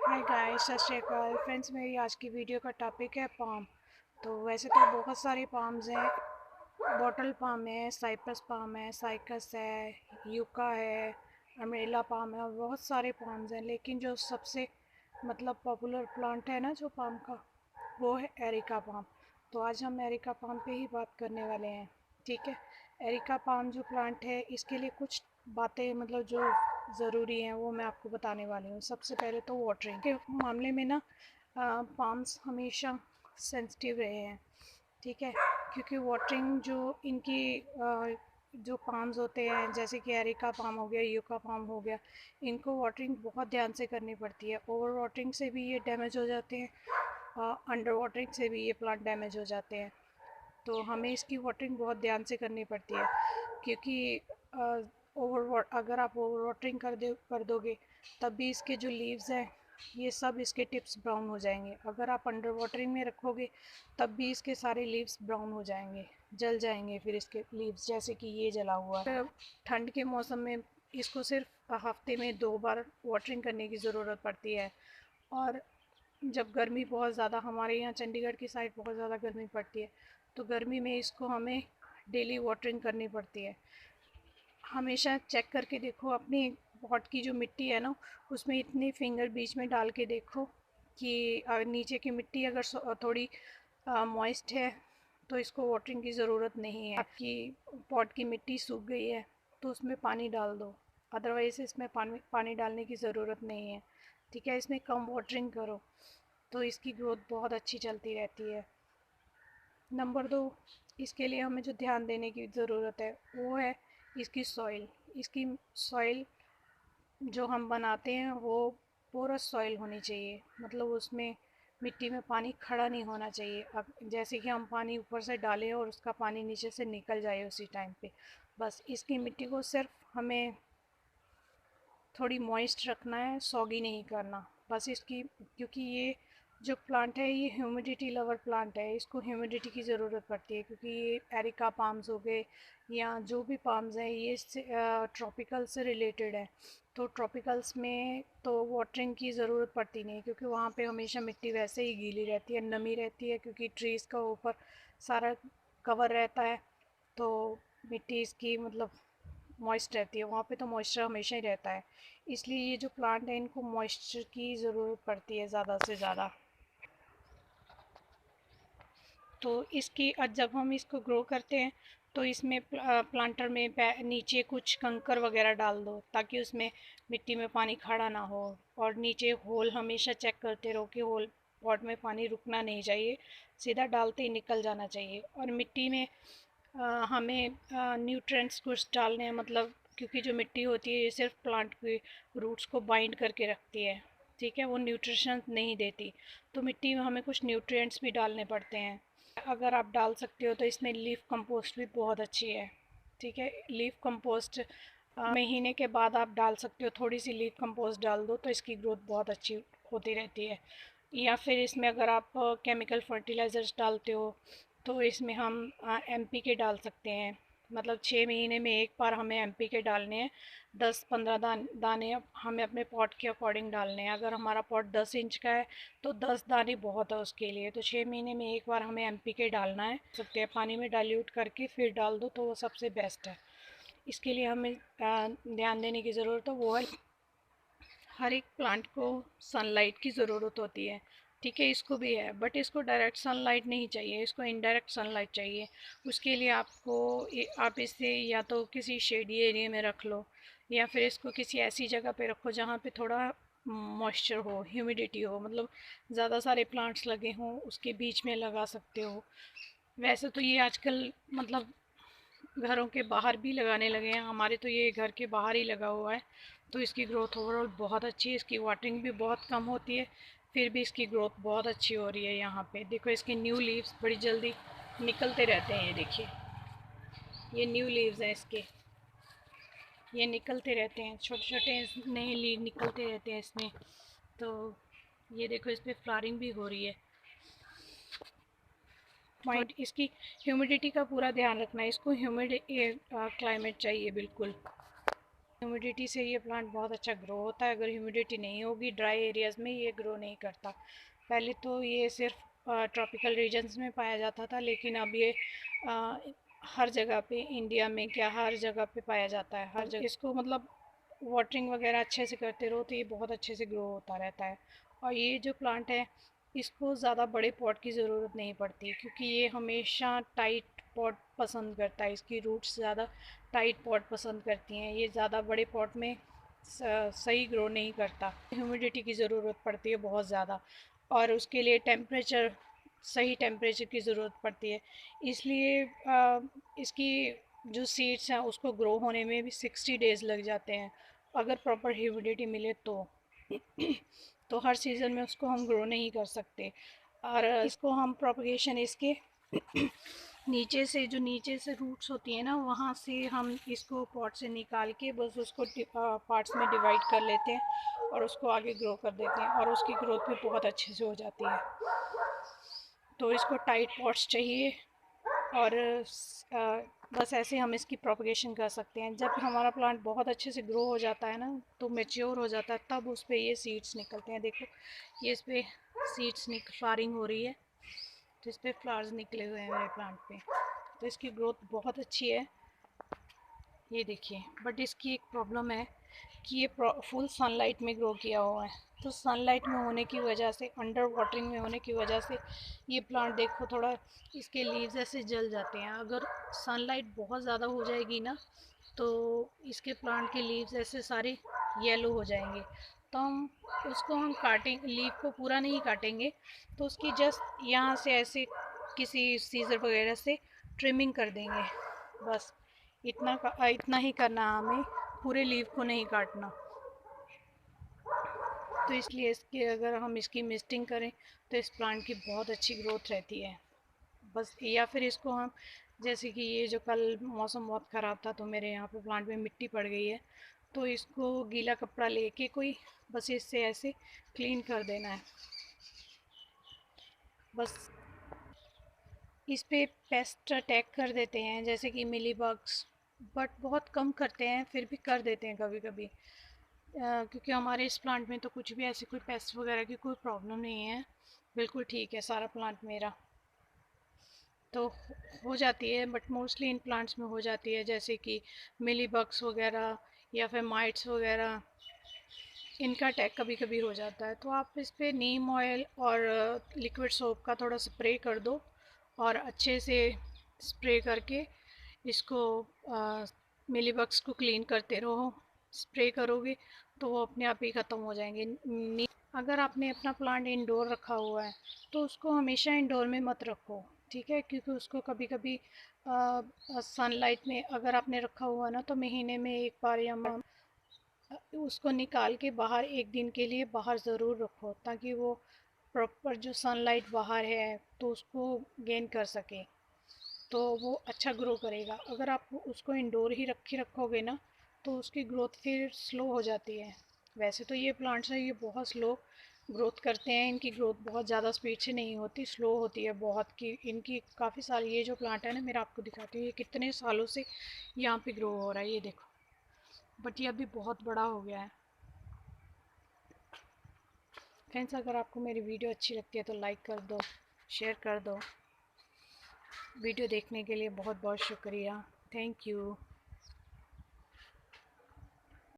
Hi guys, सत श्री अकाल friends. मेरी आज की वीडियो का टॉपिक है पाम। तो वैसे तो बहुत सारे पाम्स हैं। बॉटल पाम है, साइप्रस पाम है, साइकस है, यूका है, अम्ब्रेला पाम है और बहुत सारे पाम्स हैं। लेकिन जो सबसे पॉपुलर प्लांट है ना जो पाम का, वो है एरिका पाम। तो आज हम एरिका पाम पे ही बात करने वाले हैं। ठीक है। एरिका पाम जो प्लांट है, इसके लिए कुछ बातें जो ज़रूरी हैं वो मैं आपको बताने वाली हूँ। सबसे पहले तो वाटरिंग के मामले में ना पाम्स हमेशा सेंसिटिव रहे हैं। ठीक है। क्योंकि वाटरिंग जो इनकी जो पाम्स होते हैं, जैसे कि एरिका पाम हो गया, यूका पाम हो गया, इनको वाटरिंग बहुत ध्यान से करनी पड़ती है। ओवर वाटरिंग से भी ये डैमेज हो जाते हैं, अंडर वाटरिंग से भी ये प्लांट डैमेज हो जाते हैं। तो हमें इसकी वाटरिंग बहुत ध्यान से करनी पड़ती है। क्योंकि अगर आप ओवर वाटरिंग कर दोगे, तब भी इसके जो लीव्स हैं, ये सब इसके टिप्स ब्राउन हो जाएंगे। अगर आप अंडर वाटरिंग में रखोगे, तब भी इसके सारे लीव्स ब्राउन हो जाएंगे, जल जाएंगे फिर इसके लीव्स, जैसे कि ये जला हुआ है। ठंड के मौसम में इसको सिर्फ हफ्ते में 2 बार वाटरिंग करने की ज़रूरत पड़ती है। और जब गर्मी बहुत ज़्यादा, हमारे यहाँ चंडीगढ़ की साइड बहुत ज़्यादा गर्मी पड़ती है, तो गर्मी में इसको हमें डेली वाटरिंग करनी पड़ती है। हमेशा चेक करके देखो अपनी पॉट की जो मिट्टी है ना, उसमें इतनी फिंगर बीच में डाल के देखो कि नीचे की मिट्टी अगर थोड़ी मॉइस्ट है, तो इसको वाटरिंग की ज़रूरत नहीं है। आपकी पॉट की मिट्टी सूख गई है, तो उसमें पानी डाल दो, अदरवाइज़ इसमें पानी डालने की ज़रूरत नहीं है। ठीक है। इसमें कम वाटरिंग करो, तो इसकी ग्रोथ बहुत अच्छी चलती रहती है। नंबर 2, इसके लिए हमें जो ध्यान देने की ज़रूरत है वो है इसकी सॉइल। इसकी सॉइल जो हम बनाते हैं वो पोरस सॉइल होनी चाहिए। उसमें मिट्टी में पानी खड़ा नहीं होना चाहिए। अब जैसे कि हम पानी ऊपर से डालें और उसका पानी नीचे से निकल जाए उसी टाइम पे। बस इसकी मिट्टी को सिर्फ हमें थोड़ी मॉइस्ट रखना है, सॉगी नहीं करना। बस इसकी, क्योंकि ये जो प्लांट है ये ह्यूमिडिटी लवर प्लांट है, इसको ह्यूमिडिटी की ज़रूरत पड़ती है। क्योंकि ये एरिका पाम्स हो गए या जो भी पाम्स हैं, ये ट्रॉपिकल से रिलेटेड है। तो ट्रॉपिकल्स में तो वाटरिंग की ज़रूरत पड़ती नहीं, क्योंकि वहाँ पे हमेशा मिट्टी वैसे ही गीली रहती है, नमी रहती है, क्योंकि ट्रीज़ का ऊपर सारा कवर रहता है। तो मिट्टी इसकी मॉइस्ट रहती है, वहाँ पे तो मॉइस्चर हमेशा ही रहता है। इसलिए ये जो प्लांट है, इनको मॉइस्चर की ज़रूरत पड़ती है ज़्यादा से ज़्यादा। तो इसकी जब हम इसको ग्रो करते हैं, तो इसमें प्लांटर में नीचे कुछ कंकर वगैरह डाल दो, ताकि उसमें मिट्टी में पानी खड़ा ना हो। और नीचे होल हमेशा चेक करते रहो कि होल पॉट में पानी रुकना नहीं चाहिए, सीधा डालते ही निकल जाना चाहिए। और मिट्टी में हमें न्यूट्रिएंट्स कुछ डालने हैं, क्योंकि जो मिट्टी होती है ये सिर्फ प्लांट के रूट्स को बाइंड करके रखती है। ठीक है। वो न्यूट्रिशन नहीं देती, तो मिट्टी में हमें कुछ न्यूट्रिएंट्स भी डालने पड़ते हैं। अगर आप डाल सकते हो तो इसमें लीफ कंपोस्ट भी बहुत अच्छी है। ठीक है। लीफ कंपोस्ट महीने के बाद आप डाल सकते हो, थोड़ी सी लीफ कंपोस्ट डाल दो तो इसकी ग्रोथ बहुत अच्छी होती रहती है। या फिर इसमें अगर आप केमिकल फर्टिलाइज़र्स डालते हो, तो इसमें हम एमपीके डाल सकते हैं। 6 महीने में एक बार हमें एमपीके डालने हैं। 10-15 दाने हमें अपने पॉट के अकॉर्डिंग डालने हैं। अगर हमारा पॉट 10 इंच का है, तो 10 दाने बहुत है उसके लिए। तो 6 महीने में एक बार हमें एमपीके डालना है। सकते हैं पानी में डाइल्यूट करके फिर डाल दो, तो वो सबसे बेस्ट है। इसके लिए हमें ध्यान देने की ज़रूरत है, वो है हर एक प्लांट को सनलाइट की ज़रूरत होती है। ठीक है। इसको भी है, बट इसको डायरेक्ट सनलाइट नहीं चाहिए, इसको इनडायरेक्ट सनलाइट चाहिए। उसके लिए आप इसे या तो किसी शेडी एरिया में रख लो, या फिर इसको किसी ऐसी जगह पे रखो जहाँ पे थोड़ा मॉइस्चर हो, ह्यूमिडिटी हो, ज़्यादा सारे प्लांट्स लगे हों, उसके बीच में लगा सकते हो। वैसे तो ये आजकल घरों के बाहर भी लगाने लगे हैं। हमारे तो ये घर के बाहर ही लगा हुआ है। तो इसकी ग्रोथ ओवरऑल बहुत अच्छी है। इसकी वाटरिंग भी बहुत कम होती है, फिर भी इसकी ग्रोथ बहुत अच्छी हो रही है। यहाँ पे देखो, इसके न्यू लीव्स बड़ी जल्दी निकलते रहते हैं। ये देखिए, ये न्यू लीव्स हैं इसके, ये निकलते रहते हैं, छोटे छोटे नए लीव निकलते रहते हैं इसमें। तो ये देखो, इस पर फ्लावरिंग भी हो रही है। पॉइंट इसकी ह्यूमिडिटी का पूरा ध्यान रखना है। इसको ह्यूमिड क्लाइमेट चाहिए बिल्कुल। ह्यूमिडिटी से ये प्लांट बहुत अच्छा ग्रो होता है। अगर ह्यूमिडिटी नहीं होगी ड्राई एरियाज़ में ये ग्रो नहीं करता। पहले तो ये सिर्फ ट्रॉपिकल रीजन्स में पाया जाता था, लेकिन अब ये आ, हर जगह पे, इंडिया में क्या हर जगह पे पाया जाता है। हर जगह इसको मतलब वाटरिंग वगैरह अच्छे से करते रहो तो ये बहुत अच्छे से ग्रो होता रहता है। और ये जो प्लांट है इसको ज़्यादा बड़े पॉट की ज़रूरत नहीं पड़ती, क्योंकि ये हमेशा टाइट पॉट पसंद करता है। इसकी रूट्स ज़्यादा टाइट पॉट पसंद करती हैं। ये ज़्यादा बड़े पॉट में सही ग्रो नहीं करता। ह्यूमिडिटी की ज़रूरत पड़ती है बहुत ज़्यादा, और उसके लिए टेम्परेचर, सही टेम्परेचर की ज़रूरत पड़ती है। इसलिए इसकी जो सीड्स हैं उसको ग्रो होने में भी 60 डेज़ लग जाते हैं, अगर प्रॉपर ह्यूमिडिटी मिले तो। तो हर सीज़न में उसको हम ग्रो नहीं कर सकते। और इसको हम प्रोपगेशन इसके नीचे से, जो नीचे से रूट्स होती हैं ना, वहाँ से हम इसको पॉट से निकाल के बस उसको पार्ट्स में डिवाइड कर लेते हैं और उसको आगे ग्रो कर देते हैं, और उसकी ग्रोथ भी बहुत अच्छे से हो जाती है। तो इसको टाइट पॉट्स चाहिए, और बस ऐसे हम इसकी प्रोपगेशन कर सकते हैं। जब हमारा प्लांट बहुत अच्छे से ग्रो हो जाता है ना, तो मेच्योर हो जाता है, तब उस पर ये सीड्स निकलते हैं। देखो ये इस पर सीड्स फ्लावरिंग हो रही है, तो इस पर फ्लावर्स निकले हुए हैं मेरे प्लांट पे। तो इसकी ग्रोथ बहुत अच्छी है, ये देखिए। बट इसकी एक प्रॉब्लम है कि ये फुल सनलाइट में ग्रो किया हुआ है, तो सनलाइट में होने की वजह से, अंडर वाटरिंग में होने की वजह से ये प्लांट देखो थोड़ा, इसके लीव्स ऐसे जल जाते हैं। अगर सनलाइट बहुत ज़्यादा हो जाएगी ना, तो इसके प्लांट के लीव्स ऐसे सारे येलो हो जाएंगे। तो हम काटें, लीव को पूरा नहीं काटेंगे, तो उसकी जस्ट यहाँ से ऐसे किसी सीजर वगैरह से ट्रिमिंग कर देंगे, बस। इतना ही करना है हमें, पूरे लीव को नहीं काटना। तो इसलिए इसके, अगर हम इसकी मिस्टिंग करें तो इस प्लांट की बहुत अच्छी ग्रोथ रहती है, बस। या फिर इसको हम, जैसे कि ये जो कल मौसम बहुत ख़राब था तो मेरे यहाँ पे प्लांट में मिट्टी पड़ गई है, तो इसको गीला कपड़ा लेके कोई, बस इससे ऐसे क्लीन कर देना है, बस। इस पे पेस्ट अटैक कर देते हैं, जैसे कि मिली बग्स, बट बहुत कम करते हैं, फिर भी कर देते हैं कभी कभी। क्योंकि हमारे इस प्लांट में तो कुछ भी ऐसी कोई पेस्ट वगैरह की कोई प्रॉब्लम नहीं है, बिल्कुल ठीक है सारा प्लांट मेरा। तो हो जाती है, बट मोस्टली इन प्लांट्स में हो जाती है, जैसे कि मिली बग्स वगैरह या फिर माइट्स वगैरह, इनका अटैक कभी कभी हो जाता है। तो आप इस पर नीम ऑयल और लिक्विड सोप का थोड़ा स्प्रे कर दो, और अच्छे से स्प्रे करके इसको मिलीबग्स को क्लीन करते रहो। स्प्रे करोगे तो वो अपने आप ही ख़त्म हो जाएंगे। अगर आपने अपना प्लांट इंडोर रखा हुआ है तो उसको हमेशा इंडोर में मत रखो, ठीक है, क्योंकि उसको कभी कभी सनलाइट में अगर आपने रखा हुआ है ना, तो महीने में एक बार या उसको निकाल के बाहर एक दिन के लिए बाहर ज़रूर रखो, ताकि वो प्रॉपर जो सनलाइट बाहर है तो उसको गेन कर सके, तो वो अच्छा ग्रो करेगा। अगर आप उसको इंडोर ही रखोगे ना, तो उसकी ग्रोथ फिर स्लो हो जाती है। वैसे तो ये प्लांट्स हैं, ये बहुत स्लो ग्रोथ करते हैं, इनकी ग्रोथ बहुत ज़्यादा स्पीड से नहीं होती, स्लो होती है बहुत। की इनकी काफ़ी साल, ये जो प्लांट है ना मेरा, आपको दिखाती हूँ ये कितने सालों से यहाँ पे ग्रो हो रहा है, ये देखो। बट ये अभी बहुत बड़ा हो गया है। फ्रेंड्स, अगर आपको मेरी वीडियो अच्छी लगती है तो लाइक कर दो, शेयर कर दो। वीडियो देखने के लिए बहुत बहुत शुक्रिया। Thank you.